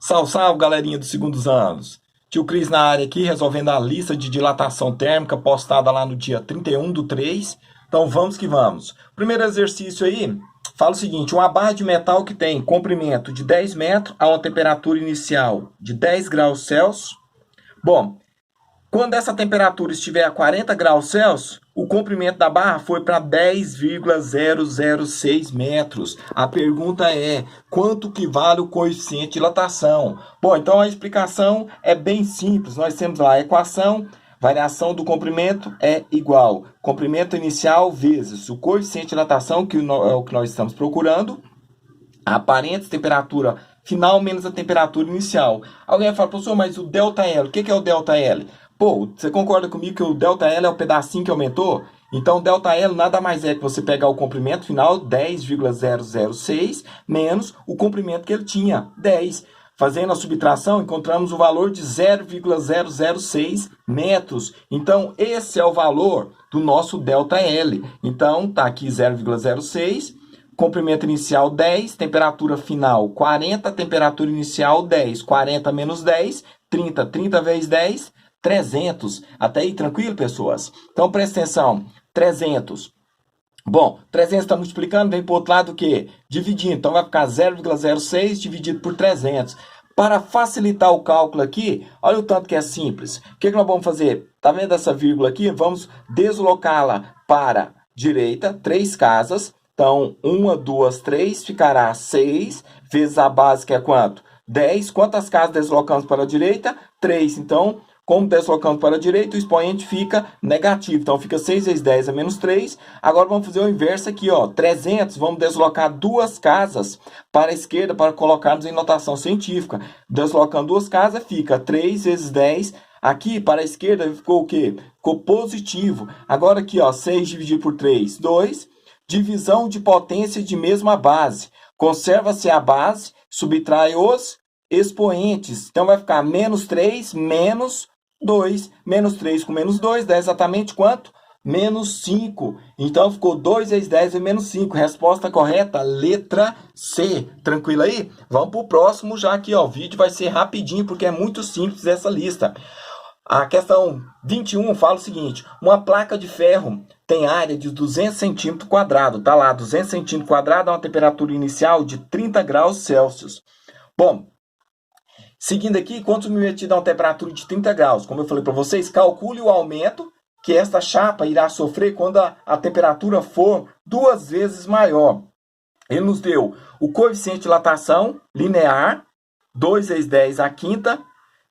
Salve, salve, galerinha dos segundos anos. Tio Cris na área aqui, resolvendo a lista de dilatação térmica postada lá no dia 31/3. Então vamos que vamos. Primeiro exercício aí, fala o seguinte: uma barra de metal que tem comprimento de 10 metros a uma temperatura inicial de 10 graus Celsius. Bom, quando essa temperatura estiver a 40 graus Celsius, o comprimento da barra foi para 10,006 metros. A pergunta é, quanto que vale o coeficiente de dilatação? Bom, então a explicação é bem simples. Nós temos lá a equação, variação do comprimento é igual comprimento inicial vezes o coeficiente de dilatação, que é o que nós estamos procurando, a aparente temperatura final menos a temperatura inicial. Alguém vai falar, professor, mas o ΔL, o que é o ΔL? Pô, você concorda comigo que o ΔL é o pedacinho que aumentou? Então, o ΔL nada mais é que você pegar o comprimento final, 10,006, menos o comprimento que ele tinha, 10. Fazendo a subtração, encontramos o valor de 0,006 metros. Então, esse é o valor do nosso ΔL. Então, tá aqui 0,06. Comprimento inicial 10, temperatura final 40, temperatura inicial 10. 40 menos 10, 30. 30 vezes 10, 300. Até aí, tranquilo, pessoas? Então, presta atenção. 300. Bom, 300 está multiplicando, vem para o outro lado o quê? Dividindo. Então, vai ficar 0,06 dividido por 300. Para facilitar o cálculo aqui, olha o tanto que é simples. O que nós vamos fazer? Tá vendo essa vírgula aqui? Vamos deslocá-la para a direita, 3 casas. Então, 1, 2, 3, ficará 6, vezes a base, que é quanto? 10. Quantas casas deslocamos para a direita? 3. Então, como deslocamos para a direita, o expoente fica negativo. Então, fica 6 vezes 10 é menos 3. Agora, vamos fazer o inverso aqui, ó. 300, vamos deslocar 2 casas para a esquerda para colocarmos em notação científica. Deslocando 2 casas, fica 3 vezes 10. Aqui, para a esquerda, ficou o quê? Ficou positivo. Agora, aqui, ó, 6 dividido por 3, 2. Divisão de potência de mesma base. Conserva-se a base, subtrai os expoentes. Então, vai ficar menos 3, menos 2. Menos 3 com menos 2 dá exatamente quanto? Menos 5. Então, ficou 2 vezes 10 é menos 5. Resposta correta, letra C. Tranquilo aí? Vamos para o próximo já aqui, ó. O vídeo vai ser rapidinho, porque é muito simples essa lista. A questão 21 fala o seguinte: uma placa de ferro tem área de 200 centímetros quadrados. Tá lá, 200 centímetros quadrados, uma temperatura inicial de 30 graus Celsius. Bom, seguindo aqui, quantos milímetros dá uma temperatura de 30 graus? Como eu falei para vocês, calcule o aumento que esta chapa irá sofrer quando a temperatura for 2 vezes maior. Ele nos deu o coeficiente de dilatação linear, 2 vezes 10 à quinta.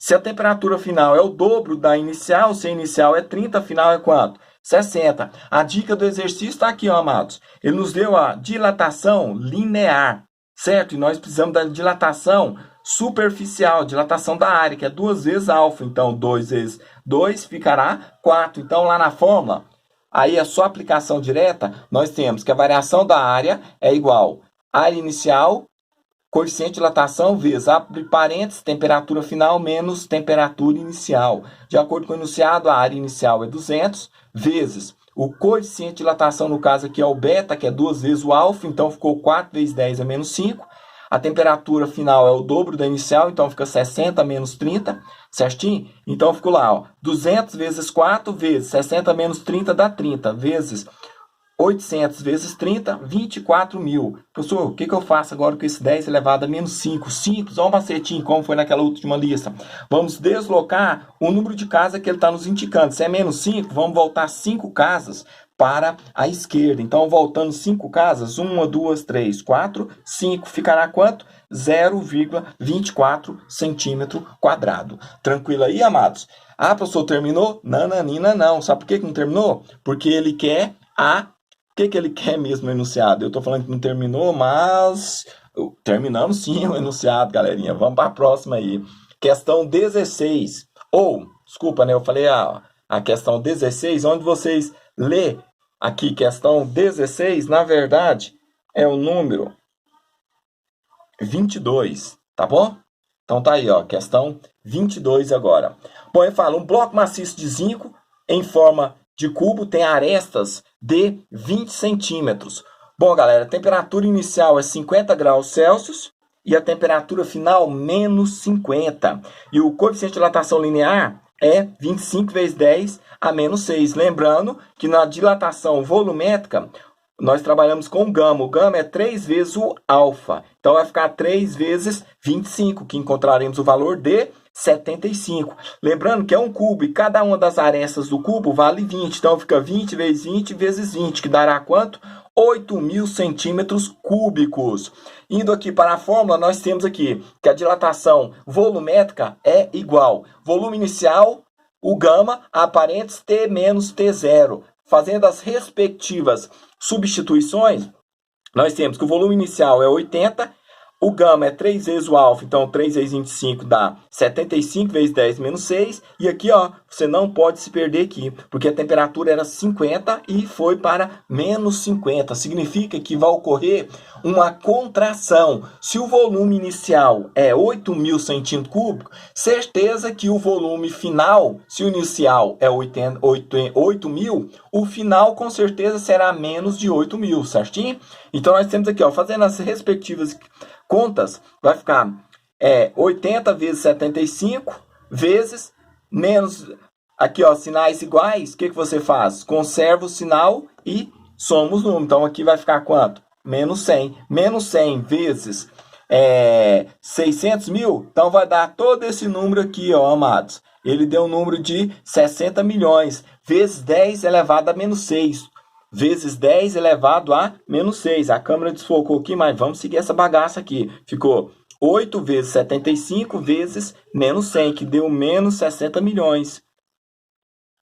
Se a temperatura final é o dobro da inicial, se a inicial é 30, a final é quanto? 60. A dica do exercício está aqui, ó, amados. Ele nos deu a dilatação linear, certo? E nós precisamos da dilatação superficial, dilatação da área, que é 2 vezes alfa. Então, 2 vezes 2 ficará 4. Então, lá na fórmula, aí a sua aplicação direta, nós temos que a variação da área é igual à área inicial, coeficiente de dilatação vezes, abre parênteses, temperatura final menos temperatura inicial. De acordo com o enunciado, a área inicial é 200, vezes o coeficiente de dilatação, no caso aqui é o beta, que é 2 vezes o alfa, então ficou 4 vezes 10 é menos 5. A temperatura final é o dobro da inicial, então fica 60 menos 30, certinho? Então ficou lá, ó, 200 vezes 4 vezes 60 menos 30 dá 30, vezes 800 vezes 30, 24 mil. Professor, o que eu faço agora com esse 10 elevado a menos 5? Simples, olha um macetinho, como foi naquela última lista. Vamos deslocar o número de casas que ele está nos indicando. Se é menos 5, vamos voltar 5 casas para a esquerda. Então, voltando 5 casas, 1, 2, 3, 4, 5, ficará quanto? 0,24 centímetro quadrado. Tranquilo aí, amados? Ah, professor, terminou? Nananina, não. Sabe por que não terminou? Porque ele quer a... O que ele quer mesmo no enunciado? Eu estou falando que não terminou, mas terminamos sim o enunciado, galerinha. Vamos para a próxima aí. Questão 16. Desculpa, né? Eu falei a questão 16, onde vocês lê aqui questão 16, na verdade, é o número 22, tá bom? Então tá aí, ó, questão 22 agora. Bom, ele fala, um bloco maciço de zinco em forma de cubo tem arestas de 20 centímetros. Bom, galera, a temperatura inicial é 50 graus Celsius e a temperatura final menos 50. E o coeficiente de dilatação linear é 25 vezes 10 a menos 6. Lembrando que na dilatação volumétrica, nós trabalhamos com gama. O gama é 3 vezes o alfa. Então, vai ficar 3 vezes 25, que encontraremos o valor de 75. Lembrando que é um cubo e cada uma das arestas do cubo vale 20. Então, fica 20 vezes 20 vezes 20, que dará quanto? 8.000 centímetros cúbicos. Indo aqui para a fórmula, nós temos aqui que a dilatação volumétrica é igual. Volume inicial, o gama, aparentes T menos T0. Fazendo as respectivas substituições, nós temos que o volume inicial é 80, o gama é 3 vezes o alfa, então 3 vezes 25 dá 75 vezes 10 menos 6. E aqui, ó, você não pode se perder aqui, porque a temperatura era 50 e foi para menos 50. Significa que vai ocorrer uma contração. Se o volume inicial é 8.000 centímetros cúbicos, certeza que o volume final, se o inicial é 8.000, o final com certeza será menos de 8.000, certinho? Então, nós temos aqui, ó, fazendo as respectivas contas, vai ficar 80 vezes 75 vezes menos, aqui ó, sinais iguais, o que você faz? Conserva o sinal e soma os números. Então aqui vai ficar quanto? Menos 100. Menos 100 vezes 600 mil, então vai dar todo esse número aqui, ó, amados. Ele deu um número de 60 milhões, vezes 10 elevado a menos 6. Vezes 10 elevado a menos 6. A câmera desfocou aqui, mas vamos seguir essa bagaça aqui. Ficou 8 vezes 75 vezes menos 100, que deu menos 60 milhões.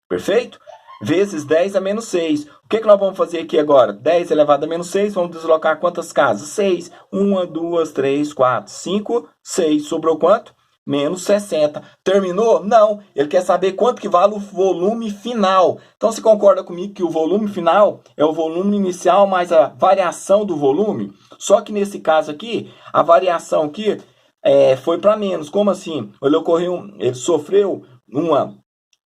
Perfeito? Vezes 10 a menos 6. O que nós vamos fazer aqui agora? 10 elevado a menos 6, vamos deslocar quantas casas? 6. 1, 2, 3, 4, 5, 6. Sobrou quanto? Menos 60. Terminou? Não. Ele quer saber quanto que vale o volume final. Então, você concorda comigo que o volume final é o volume inicial mais a variação do volume? Só que nesse caso aqui, a variação aqui foi para menos. Como assim? Ele sofreu uma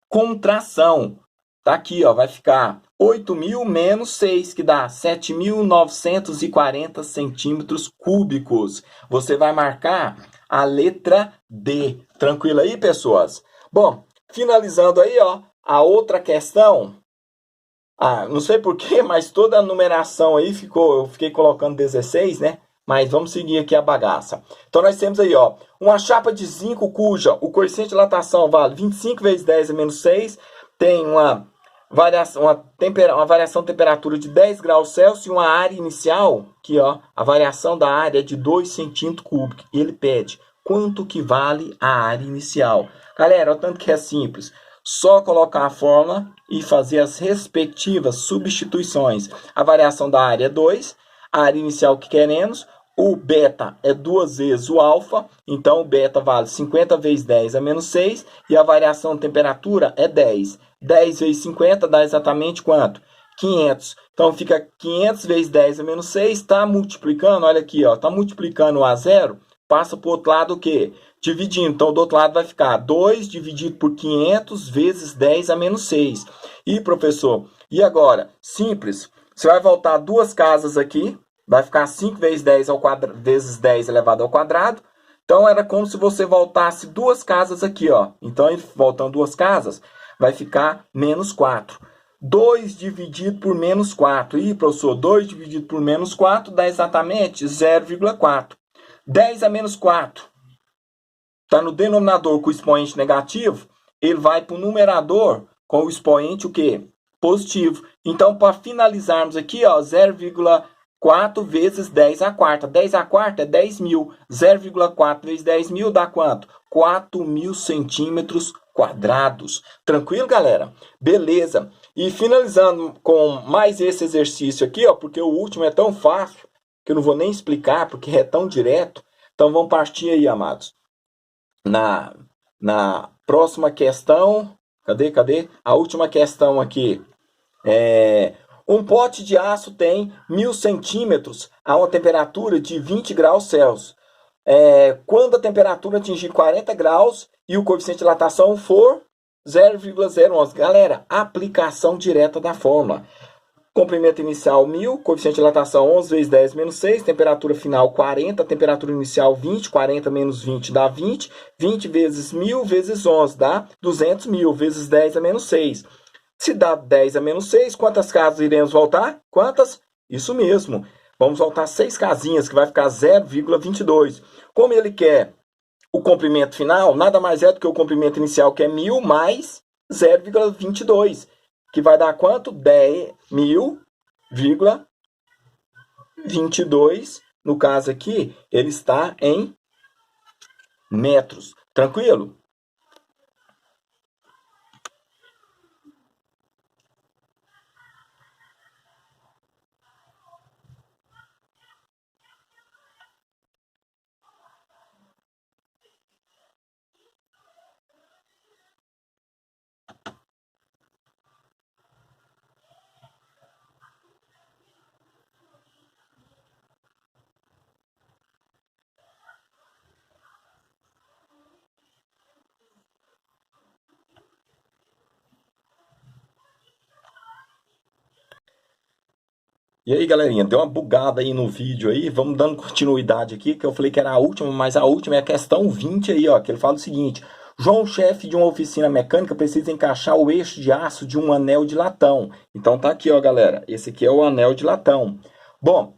contração. Tá aqui, ó, vai ficar 8.000 menos 6, que dá 7.940 centímetros cúbicos. Você vai marcar a letra D. Tranquilo aí, pessoas? Bom, finalizando aí, ó, a outra questão. Não sei porquê, mas toda a numeração aí eu fiquei colocando 16, né? Mas vamos seguir aqui a bagaça. Então, nós temos aí, ó, uma chapa de zinco cuja o coeficiente de dilatação vale 25 vezes 10 a menos 6, tem uma variação de temperatura de 10 graus Celsius e uma área inicial, que ó, a variação da área é de 2 centímetros cúbicos. Ele pede quanto que vale a área inicial. Galera, olha o tanto que é simples. Só colocar a fórmula e fazer as respectivas substituições. A variação da área é 2, a área inicial que queremos, o beta é 2 vezes o alfa, então o beta vale 50 vezes 10 a menos 6, e a variação de temperatura é 10. 10 vezes 50 dá exatamente quanto? 500. Então fica 500 vezes 10 a menos 6, está multiplicando, olha aqui, ó, está multiplicando o a zero, passa para o outro lado o quê? Dividindo. Então do outro lado vai ficar 2 dividido por 500 vezes 10 a menos 6. E professor, e agora? Simples. Você vai voltar duas casas aqui, vai ficar 5 vezes 10 vezes 10 elevado ao quadrado. Então era como se você voltasse duas casas aqui, ó. Então voltando duas casas, vai ficar menos 4. 2 dividido por menos 4. E, professor, 2 dividido por menos 4 dá exatamente 0,4. 10 a menos 4 está no denominador com o expoente negativo, ele vai para o numerador com o expoente o quê? Positivo. Então, para finalizarmos aqui, ó, 0,4 vezes 10 à quarta. 10 à quarta é 10.000. 0,4 vezes 10.000 dá quanto? 4.000 centímetros quadrados. Tranquilo, galera? Beleza. E finalizando com mais esse exercício aqui, ó, porque o último é tão fácil que eu não vou nem explicar, porque é tão direto. Então, vamos partir aí, amados. Na próxima questão, cadê? A última questão aqui. Um pote de aço tem 1.000 centímetros a uma temperatura de 20 graus Celsius. Quando a temperatura atingir 40 graus e o coeficiente de dilatação for 0,011. Galera, aplicação direta da fórmula. Comprimento inicial 1000, coeficiente de dilatação 11 vezes 10 menos 6, temperatura final 40, temperatura inicial 20, 40 menos 20 dá 20, 20 vezes 1000 vezes 11 dá 200 mil, vezes 10 a menos 6. Se dá 10 a menos 6, quantas casas iremos voltar? Quantas? Isso mesmo, vamos voltar 6 casinhas, que vai ficar 0,22. Como ele quer o comprimento final, nada mais é do que o comprimento inicial, que é 1000, mais 0,22. Que vai dar quanto? 10.000,22. No caso aqui, ele está em metros. Tranquilo? E aí, galerinha, deu uma bugada aí no vídeo aí, vamos dando continuidade aqui, que eu falei que era a última, mas a última é a questão 20 aí, ó, que ele fala o seguinte: João, chefe de uma oficina mecânica, precisa encaixar o eixo de aço de um anel de latão. Então tá aqui, ó, galera, esse aqui é o anel de latão. Bom,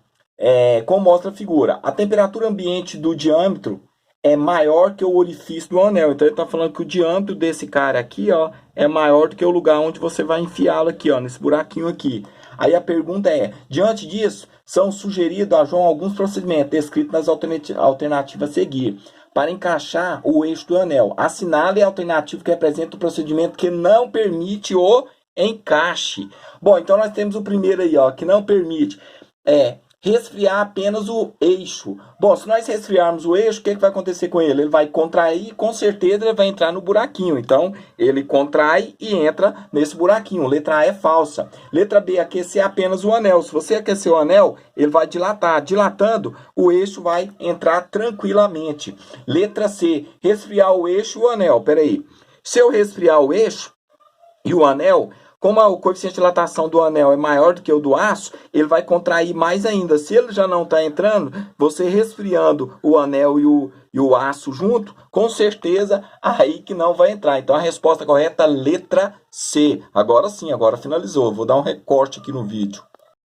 como mostra a figura, a temperatura ambiente do diâmetro é maior que o orifício do anel. Então ele está falando que o diâmetro desse cara aqui, ó, é maior do que o lugar onde você vai enfiá-lo aqui, ó, nesse buraquinho aqui. Aí a pergunta é: diante disso, são sugeridos a João alguns procedimentos descritos nas alternativas a seguir para encaixar o eixo do anel. Assinale a alternativa que representa o procedimento que não permite o encaixe. Bom, então nós temos o primeiro aí, ó, que não permite resfriar apenas o eixo. Bom, se nós resfriarmos o eixo, o que vai acontecer com ele? Ele vai contrair e com certeza ele vai entrar no buraquinho. Então, ele contrai e entra nesse buraquinho. Letra A é falsa. Letra B, aquecer apenas o anel. Se você aquecer o anel, ele vai dilatar. Dilatando, o eixo vai entrar tranquilamente. Letra C, resfriar o eixo e o anel. Peraí. Se eu resfriar o eixo e o anel, como o coeficiente de dilatação do anel é maior do que o do aço, ele vai contrair mais ainda. Se ele já não está entrando, você resfriando o anel e o aço junto, com certeza aí que não vai entrar. Então a resposta correta é letra C. Agora sim, agora finalizou. Vou dar um recorte aqui no vídeo.